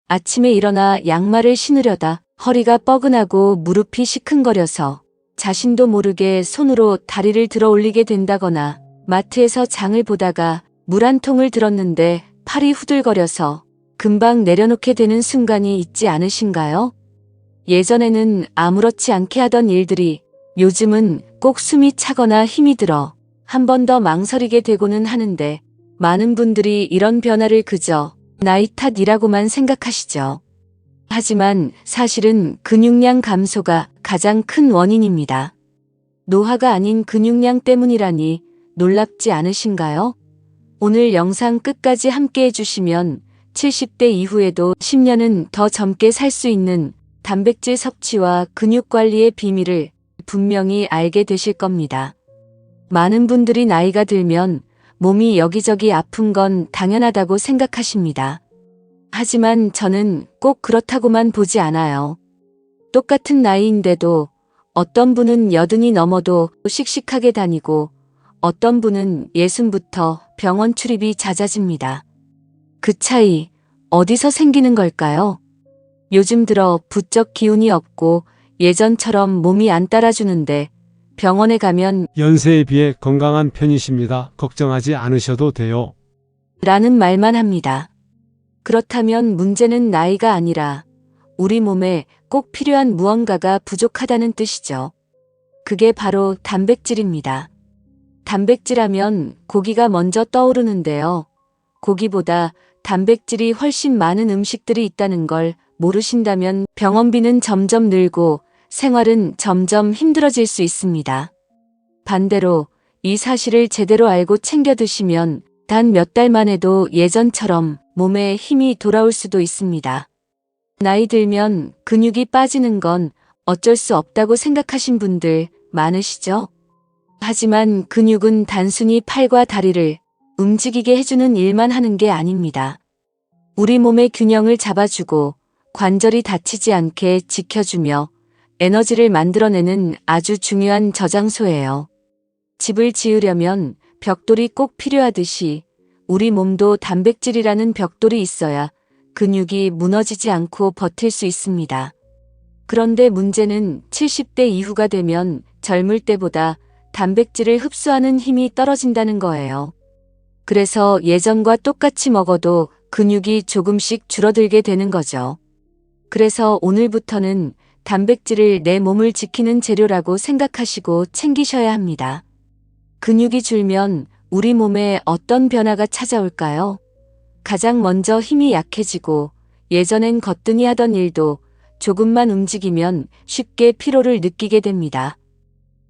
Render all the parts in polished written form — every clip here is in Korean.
아침에 일어나 양말을 신으려다 허리가 뻐근하고 무릎이 시큰거려서 자신도 모르게 손으로 다리를 들어 올리게 된다거나 마트에서 장을 보다가 물 한 통을 들었는데 팔이 후들거려서 금방 내려놓게 되는 순간이 있지 않으신가요? 예전에는 아무렇지 않게 하던 일들이 요즘은 꼭 숨이 차거나 힘이 들어 한 번 더 망설이게 되고는 하는데 많은 분들이 이런 변화를 그저 나이 탓이라고만 생각하시죠. 하지만 사실은 근육량 감소가 가장 큰 원인입니다. 노화가 아닌 근육량 때문이라니 놀랍지 않으신가요? 오늘 영상 끝까지 함께 해주시면 70대 이후에도 10년은 더 젊게 살 수 있는 단백질 섭취와 근육 관리의 비밀을 분명히 알게 되실 겁니다. 많은 분들이 나이가 들면 몸이 여기저기 아픈 건 당연하다고 생각하십니다. 하지만 저는 꼭 그렇다고만 보지 않아요. 똑같은 나이인데도 어떤 분은 80이 넘어도 씩씩하게 다니고 어떤 분은 60부터 병원 출입이 잦아집니다. 그 차이 어디서 생기는 걸까요? 요즘 들어 부쩍 기운이 없고 예전처럼 몸이 안 따라주는데 병원에 가면 연세에 비해 건강한 편이십니다. 걱정하지 않으셔도 돼요. 라는 말만 합니다. 그렇다면 문제는 나이가 아니라 우리 몸에 꼭 필요한 무언가가 부족하다는 뜻이죠. 그게 바로 단백질입니다. 단백질하면 고기가 먼저 떠오르는데요. 고기보다 단백질이 훨씬 많은 음식들이 있다는 걸 모르신다면 병원비는 점점 늘고 생활은 점점 힘들어질 수 있습니다. 반대로 이 사실을 제대로 알고 챙겨 드시면 단 몇 달만 해도 예전처럼 몸에 힘이 돌아올 수도 있습니다. 나이 들면 근육이 빠지는 건 어쩔 수 없다고 생각하신 분들 많으시죠? 하지만 근육은 단순히 팔과 다리를 움직이게 해주는 일만 하는 게 아닙니다. 우리 몸의 균형을 잡아주고 관절이 다치지 않게 지켜주며 에너지를 만들어내는 아주 중요한 저장소예요. 집을 지으려면 벽돌이 꼭 필요하듯이 우리 몸도 단백질이라는 벽돌이 있어야 근육이 무너지지 않고 버틸 수 있습니다. 그런데 문제는 70대 이후가 되면 젊을 때보다 단백질을 흡수하는 힘이 떨어진다는 거예요. 그래서 예전과 똑같이 먹어도 근육이 조금씩 줄어들게 되는 거죠. 그래서 오늘부터는 단백질을 내 몸을 지키는 재료라고 생각하시고 챙기셔야 합니다. 근육이 줄면 우리 몸에 어떤 변화가 찾아올까요? 가장 먼저 힘이 약해지고 예전엔 거뜬히 하던 일도 조금만 움직이면 쉽게 피로를 느끼게 됩니다.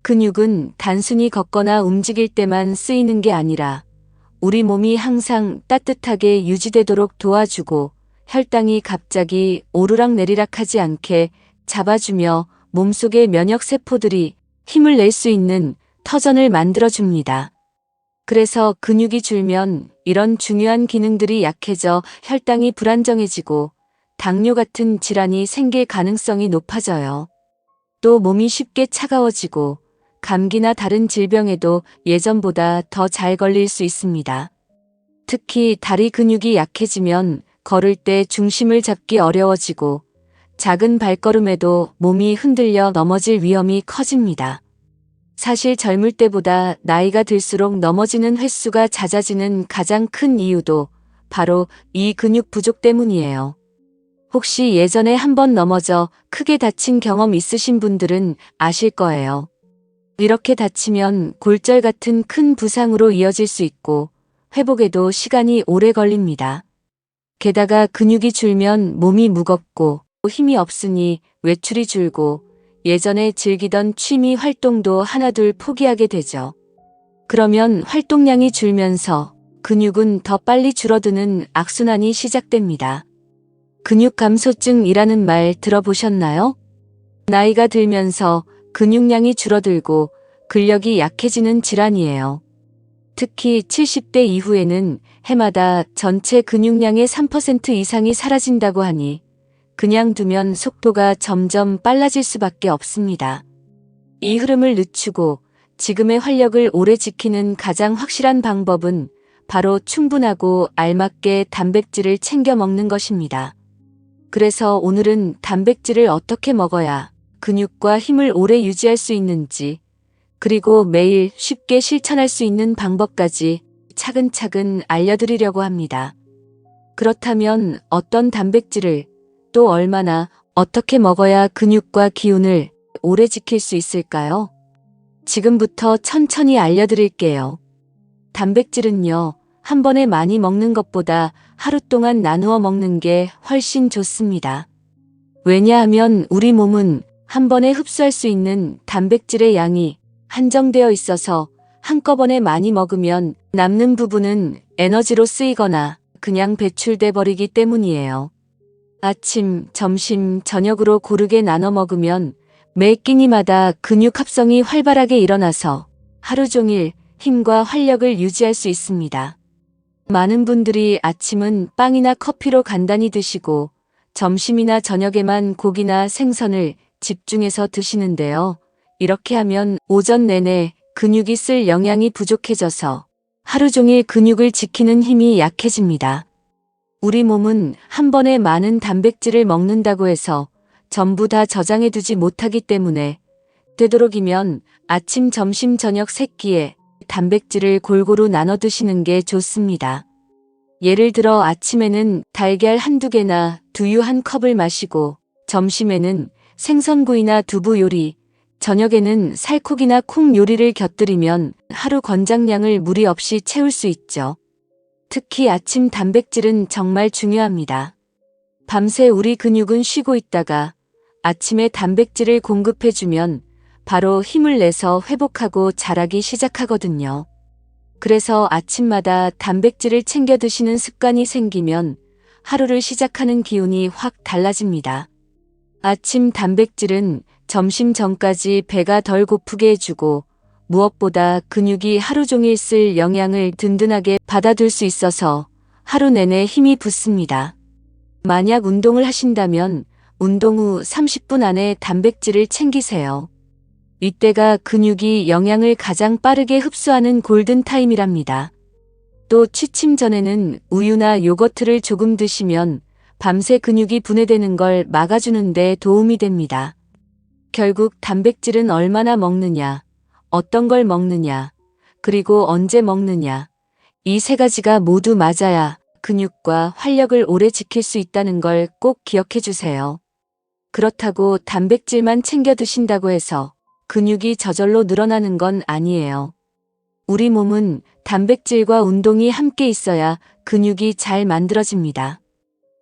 근육은 단순히 걷거나 움직일 때만 쓰이는 게 아니라 우리 몸이 항상 따뜻하게 유지되도록 도와주고 혈당이 갑자기 오르락내리락 하지 않게 잡아주며 몸속의 면역세포들이 힘을 낼 수 있는 터전을 만들어줍니다. 그래서 근육이 줄면 이런 중요한 기능들이 약해져 혈당이 불안정해지고 당뇨 같은 질환이 생길 가능성이 높아져요. 또 몸이 쉽게 차가워지고 감기나 다른 질병에도 예전보다 더 잘 걸릴 수 있습니다. 특히 다리 근육이 약해지면 걸을 때 중심을 잡기 어려워지고 작은 발걸음에도 몸이 흔들려 넘어질 위험이 커집니다. 사실 젊을 때보다 나이가 들수록 넘어지는 횟수가 잦아지는 가장 큰 이유도 바로 이 근육 부족 때문이에요. 혹시 예전에 한번 넘어져 크게 다친 경험 있으신 분들은 아실 거예요. 이렇게 다치면 골절 같은 큰 부상으로 이어질 수 있고 회복에도 시간이 오래 걸립니다. 게다가 근육이 줄면 몸이 무겁고 힘이 없으니 외출이 줄고 예전에 즐기던 취미 활동도 하나둘 포기하게 되죠. 그러면 활동량이 줄면서 근육은 더 빨리 줄어드는 악순환이 시작됩니다. 근육 감소증이라는 말 들어보셨나요? 나이가 들면서 근육량이 줄어들고 근력이 약해지는 질환이에요. 특히 70대 이후에는 해마다 전체 근육량의 3% 이상이 사라진다고 하니 그냥 두면 속도가 점점 빨라질 수밖에 없습니다. 이 흐름을 늦추고 지금의 활력을 오래 지키는 가장 확실한 방법은 바로 충분하고 알맞게 단백질을 챙겨 먹는 것입니다. 그래서 오늘은 단백질을 어떻게 먹어야 근육과 힘을 오래 유지할 수 있는지, 그리고 매일 쉽게 실천할 수 있는 방법까지 차근차근 알려드리려고 합니다. 그렇다면 어떤 단백질을 또 얼마나 어떻게 먹어야 근육과 기운을 오래 지킬 수 있을까요? 지금부터 천천히 알려드릴게요. 단백질은요, 한 번에 많이 먹는 것보다 하루 동안 나누어 먹는 게 훨씬 좋습니다. 왜냐하면 우리 몸은 한 번에 흡수할 수 있는 단백질의 양이 한정되어 있어서 한꺼번에 많이 먹으면 남는 부분은 에너지로 쓰이거나 그냥 배출돼 버리기 때문이에요. 아침, 점심, 저녁으로 고르게 나눠 먹으면 매 끼니마다 근육 합성이 활발하게 일어나서 하루 종일 힘과 활력을 유지할 수 있습니다. 많은 분들이 아침은 빵이나 커피로 간단히 드시고 점심이나 저녁에만 고기나 생선을 집중해서 드시는데요. 이렇게 하면 오전 내내 근육이 쓸 영양이 부족해져서 하루 종일 근육을 지키는 힘이 약해집니다. 우리 몸은 한 번에 많은 단백질을 먹는다고 해서 전부 다 저장해두지 못하기 때문에 되도록이면 아침, 점심, 저녁 3끼에 단백질을 골고루 나눠 드시는 게 좋습니다. 예를 들어 아침에는 달걀 1~2개나 두유 1컵을 마시고 점심에는 생선구이나 두부 요리, 저녁에는 살코기나 콩 요리를 곁들이면 하루 권장량을 무리 없이 채울 수 있죠. 특히 아침 단백질은 정말 중요합니다. 밤새 우리 근육은 쉬고 있다가 아침에 단백질을 공급해주면 바로 힘을 내서 회복하고 자라기 시작하거든요. 그래서 아침마다 단백질을 챙겨 드시는 습관이 생기면 하루를 시작하는 기운이 확 달라집니다. 아침 단백질은 점심 전까지 배가 덜 고프게 해주고 무엇보다 근육이 하루 종일 쓸 영양을 든든하게 받아둘 수 있어서 하루 내내 힘이 붙습니다. 만약 운동을 하신다면 운동 후 30분 안에 단백질을 챙기세요. 이때가 근육이 영양을 가장 빠르게 흡수하는 골든타임이랍니다. 또 취침 전에는 우유나 요거트를 조금 드시면 밤새 근육이 분해되는 걸 막아주는 데 도움이 됩니다. 결국 단백질은 얼마나 먹느냐, 어떤 걸 먹느냐, 그리고 언제 먹느냐, 이 3가지가 모두 맞아야 근육과 활력을 오래 지킬 수 있다는 걸 꼭 기억해 주세요. 그렇다고 단백질만 챙겨 드신다고 해서 근육이 저절로 늘어나는 건 아니에요. 우리 몸은 단백질과 운동이 함께 있어야 근육이 잘 만들어집니다.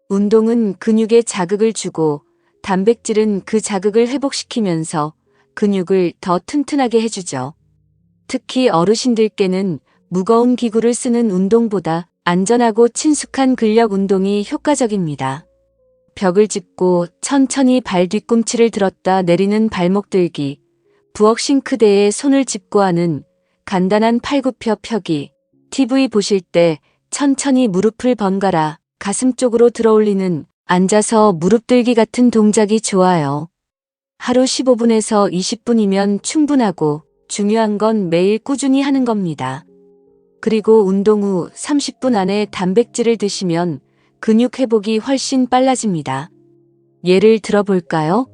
운동은 근육에 자극을 주고 단백질은 그 자극을 회복시키면서 근육을 더 튼튼하게 해주죠. 특히 어르신들께는 무거운 기구를 쓰는 운동보다 안전하고 친숙한 근력 운동이 효과적입니다. 벽을 짚고 천천히 발 뒤꿈치를 들었다 내리는 발목 들기, 부엌 싱크대에 손을 짚고 하는 간단한 팔굽혀 펴기, TV 보실 때 천천히 무릎을 번갈아 가슴 쪽으로 들어올리는 앉아서 무릎 들기 같은 동작이 좋아요. 하루 15분에서 20분이면 충분하고 중요한 건 매일 꾸준히 하는 겁니다. 그리고 운동 후 30분 안에 단백질을 드시면 근육 회복이 훨씬 빨라집니다. 예를 들어 볼까요?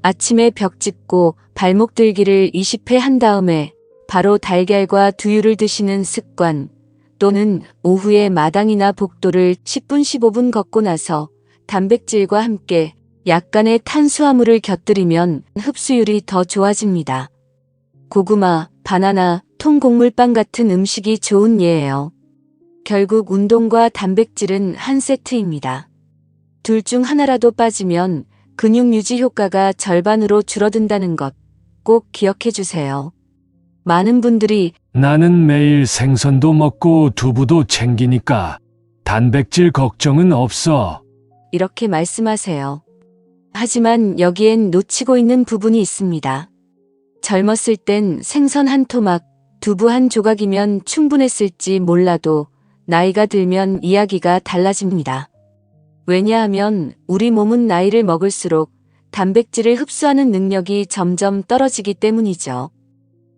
아침에 벽 짚고 발목 들기를 20회 한 다음에 바로 달걀과 두유를 드시는 습관, 또는 오후에 마당이나 복도를 10분 15분 걷고 나서 단백질과 함께 약간의 탄수화물을 곁들이면 흡수율이 더 좋아집니다. 고구마, 바나나, 통곡물빵 같은 음식이 좋은 예예요. 결국 운동과 단백질은 한 세트입니다. 둘 중 하나라도 빠지면 근육 유지 효과가 절반으로 줄어든다는 것 꼭 기억해 주세요. 많은 분들이 나는 매일 생선도 먹고 두부도 챙기니까 단백질 걱정은 없어. 이렇게 말씀하세요. 하지만 여기엔 놓치고 있는 부분이 있습니다. 젊었을 땐 생선 한 토막, 두부 한 조각이면 충분했을지 몰라도 나이가 들면 이야기가 달라집니다. 왜냐하면 우리 몸은 나이를 먹을수록 단백질을 흡수하는 능력이 점점 떨어지기 때문이죠.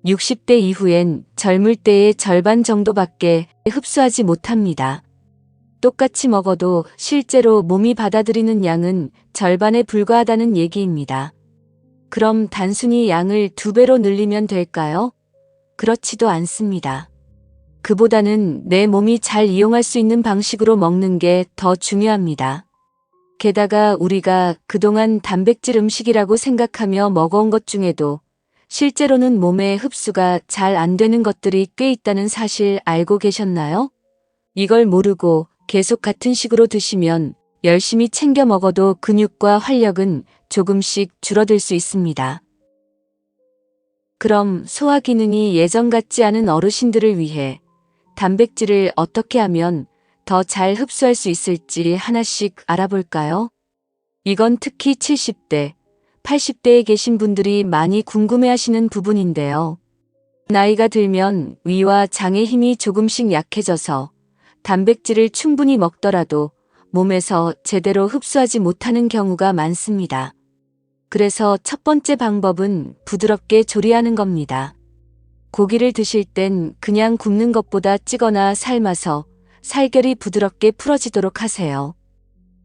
60대 이후엔 젊을 때의 절반 정도밖에 흡수하지 못합니다. 똑같이 먹어도 실제로 몸이 받아들이는 양은 절반에 불과하다는 얘기입니다. 그럼 단순히 양을 2배로 늘리면 될까요? 그렇지도 않습니다. 그보다는 내 몸이 잘 이용할 수 있는 방식으로 먹는 게 더 중요합니다. 게다가 우리가 그동안 단백질 음식이라고 생각하며 먹어온 것 중에도 실제로는 몸에 흡수가 잘 안 되는 것들이 꽤 있다는 사실 알고 계셨나요? 이걸 모르고 계속 같은 식으로 드시면 열심히 챙겨 먹어도 근육과 활력은 조금씩 줄어들 수 있습니다. 그럼 소화 기능이 예전 같지 않은 어르신들을 위해 단백질을 어떻게 하면 더 잘 흡수할 수 있을지 하나씩 알아볼까요? 이건 특히 70대, 80대에 계신 분들이 많이 궁금해하시는 부분인데요. 나이가 들면 위와 장의 힘이 조금씩 약해져서 단백질을 충분히 먹더라도 몸에서 제대로 흡수하지 못하는 경우가 많습니다. 그래서 첫 번째 방법은 부드럽게 조리하는 겁니다. 고기를 드실 땐 그냥 굽는 것보다 찌거나 삶아서 살결이 부드럽게 풀어지도록 하세요.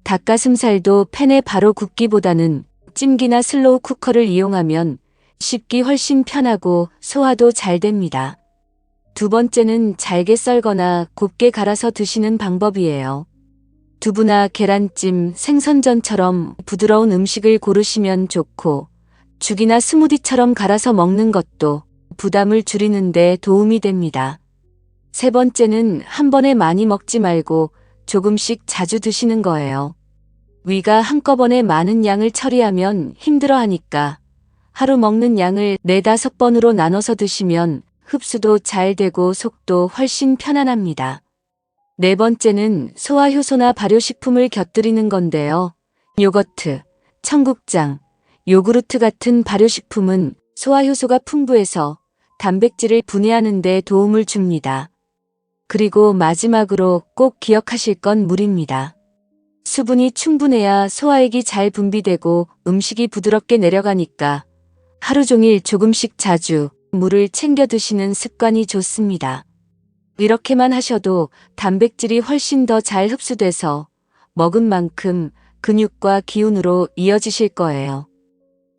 닭가슴살도 팬에 바로 굽기보다는 찜기나 슬로우 쿠커를 이용하면 씹기 훨씬 편하고 소화도 잘 됩니다. 두 번째는 잘게 썰거나 곱게 갈아서 드시는 방법이에요. 두부나 계란찜, 생선전처럼 부드러운 음식을 고르시면 좋고, 죽이나 스무디처럼 갈아서 먹는 것도 부담을 줄이는 데 도움이 됩니다. 세 번째는 한 번에 많이 먹지 말고 조금씩 자주 드시는 거예요. 위가 한꺼번에 많은 양을 처리하면 힘들어하니까 하루 먹는 양을 4-5번으로 나눠서 드시면 흡수도 잘 되고 속도 훨씬 편안합니다. 네 번째는 소화효소나 발효식품을 곁들이는 건데요. 요거트, 청국장, 요구르트 같은 발효식품은 소화효소가 풍부해서 단백질을 분해하는 데 도움을 줍니다. 그리고 마지막으로 꼭 기억하실 건 물입니다. 수분이 충분해야 소화액이 잘 분비되고 음식이 부드럽게 내려가니까 하루 종일 조금씩 자주 물을 챙겨 드시는 습관이 좋습니다. 이렇게만 하셔도 단백질이 훨씬 더 잘 흡수돼서 먹은 만큼 근육과 기운으로 이어지실 거예요.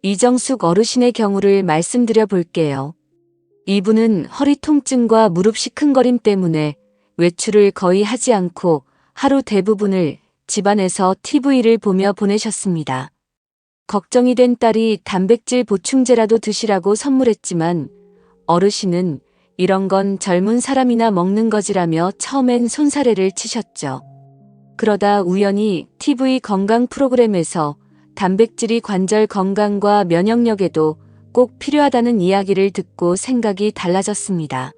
이정숙 어르신의 경우를 말씀드려 볼게요. 이분은 허리 통증과 무릎 시큰거림 때문에 외출을 거의 하지 않고 하루 대부분을 집안에서 TV를 보며 보내셨습니다. 걱정이 된 딸이 단백질 보충제라도 드시라고 선물했지만 어르신은 이런 건 젊은 사람이나 먹는 거지라며 처음엔 손사래를 치셨죠. 그러다 우연히 TV 건강 프로그램에서 단백질이 관절 건강과 면역력에도 꼭 필요하다는 이야기를 듣고 생각이 달라졌습니다.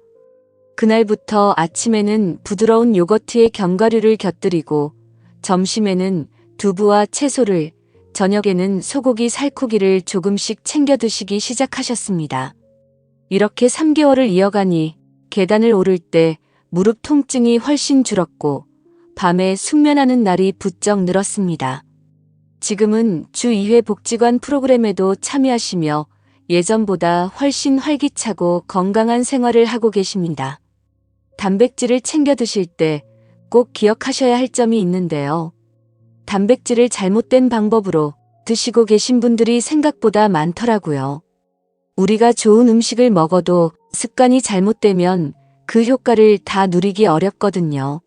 그날부터 아침에는 부드러운 요거트에 견과류를 곁들이고 점심에는 두부와 채소를, 저녁에는 소고기 살코기를 조금씩 챙겨 드시기 시작하셨습니다. 이렇게 3개월을 이어가니 계단을 오를 때 무릎 통증이 훨씬 줄었고 밤에 숙면하는 날이 부쩍 늘었습니다. 지금은 주 2회 복지관 프로그램에도 참여하시며 예전보다 훨씬 활기차고 건강한 생활을 하고 계십니다. 단백질을 챙겨 드실 때 꼭 기억하셔야 할 점이 있는데요. 단백질을 잘못된 방법으로 드시고 계신 분들이 생각보다 많더라고요. 우리가 좋은 음식을 먹어도 습관이 잘못되면 그 효과를 다 누리기 어렵거든요.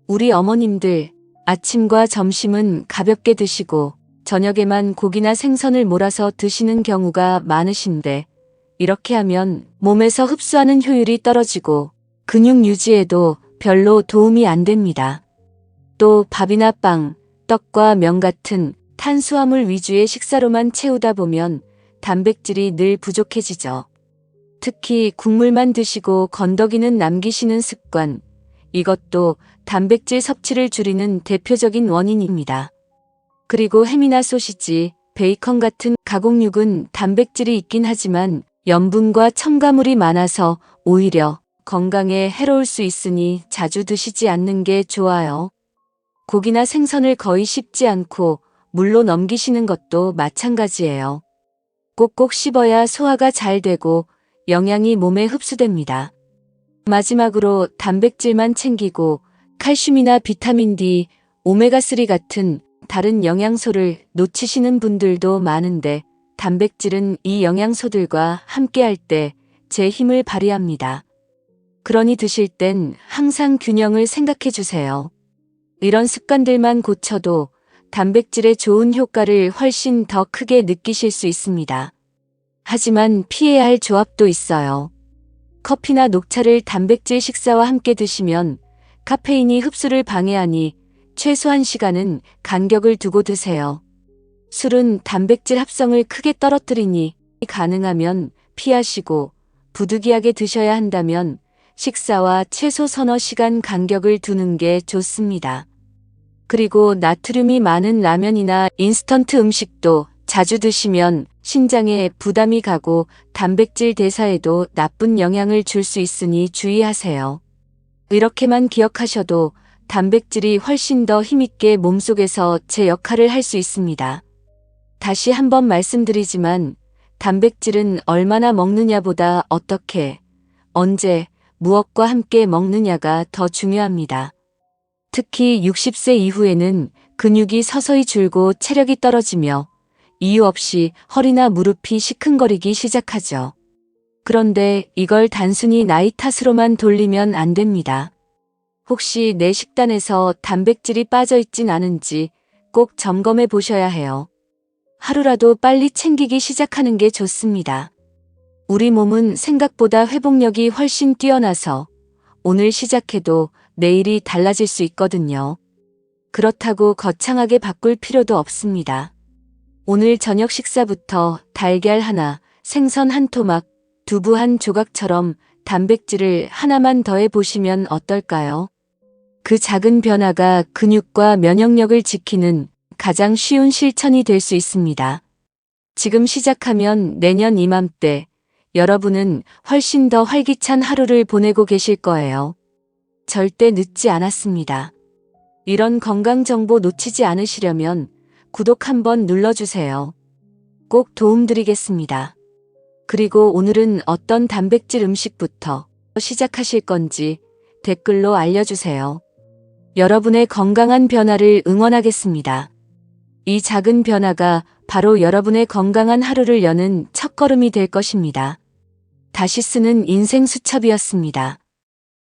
우리 어머님들 아침과 점심은 가볍게 드시고 저녁에만 고기나 생선을 몰아서 드시는 경우가 많으신데 이렇게 하면 몸에서 흡수하는 효율이 떨어지고 근육 유지에도 별로 도움이 안 됩니다. 또 밥이나 빵, 떡과 면 같은 탄수화물 위주의 식사로만 채우다 보면 단백질이 늘 부족해지죠. 특히 국물만 드시고 건더기는 남기시는 습관, 이것도 단백질 섭취를 줄이는 대표적인 원인입니다. 그리고 햄이나 소시지, 베이컨 같은 가공육은 단백질이 있긴 하지만 염분과 첨가물이 많아서 오히려 건강에 해로울 수 있으니 자주 드시지 않는 게 좋아요. 고기나 생선을 거의 씹지 않고 물로 넘기시는 것도 마찬가지예요. 꼭꼭 씹어야 소화가 잘 되고 영양이 몸에 흡수됩니다. 마지막으로 단백질만 챙기고 칼슘이나 비타민 D, 오메가3 같은 다른 영양소를 놓치시는 분들도 많은데 단백질은 이 영양소들과 함께할 때 제 힘을 발휘합니다. 그러니 드실 땐 항상 균형을 생각해 주세요. 이런 습관들만 고쳐도 단백질의 좋은 효과를 훨씬 더 크게 느끼실 수 있습니다. 하지만 피해야 할 조합도 있어요. 커피나 녹차를 단백질 식사와 함께 드시면 카페인이 흡수를 방해하니 최소 1시간은 간격을 두고 드세요. 술은 단백질 합성을 크게 떨어뜨리니 가능하면 피하시고 부득이하게 드셔야 한다면 식사와 최소 서너 시간 간격을 두는 게 좋습니다. 그리고 나트륨이 많은 라면이나 인스턴트 음식도 자주 드시면 신장에 부담이 가고 단백질 대사에도 나쁜 영향을 줄 수 있으니 주의하세요. 이렇게만 기억하셔도 단백질이 훨씬 더 힘있게 몸속에서 제 역할을 할 수 있습니다. 다시 한번 말씀드리지만 단백질은 얼마나 먹느냐보다 어떻게, 언제, 무엇과 함께 먹느냐가 더 중요합니다. 특히 60세 이후에는 근육이 서서히 줄고 체력이 떨어지며 이유 없이 허리나 무릎이 시큰거리기 시작하죠. 그런데 이걸 단순히 나이 탓으로만 돌리면 안 됩니다. 혹시 내 식단에서 단백질이 빠져 있진 않은지 꼭 점검해 보셔야 해요. 하루라도 빨리 챙기기 시작하는 게 좋습니다. 우리 몸은 생각보다 회복력이 훨씬 뛰어나서 오늘 시작해도 내일이 달라질 수 있거든요. 그렇다고 거창하게 바꿀 필요도 없습니다. 오늘 저녁 식사부터 달걀 하나, 생선 한 토막, 두부 한 조각처럼 단백질을 하나만 더해 보시면 어떨까요? 그 작은 변화가 근육과 면역력을 지키는 가장 쉬운 실천이 될 수 있습니다. 지금 시작하면 내년 이맘때 여러분은 훨씬 더 활기찬 하루를 보내고 계실 거예요. 절대 늦지 않았습니다. 이런 건강 정보 놓치지 않으시려면 구독 한번 눌러주세요. 꼭 도움드리겠습니다. 그리고 오늘은 어떤 단백질 음식부터 시작하실 건지 댓글로 알려주세요. 여러분의 건강한 변화를 응원하겠습니다. 이 작은 변화가 바로 여러분의 건강한 하루를 여는 첫걸음이 될 것입니다. 다시 쓰는 인생 수첩이었습니다.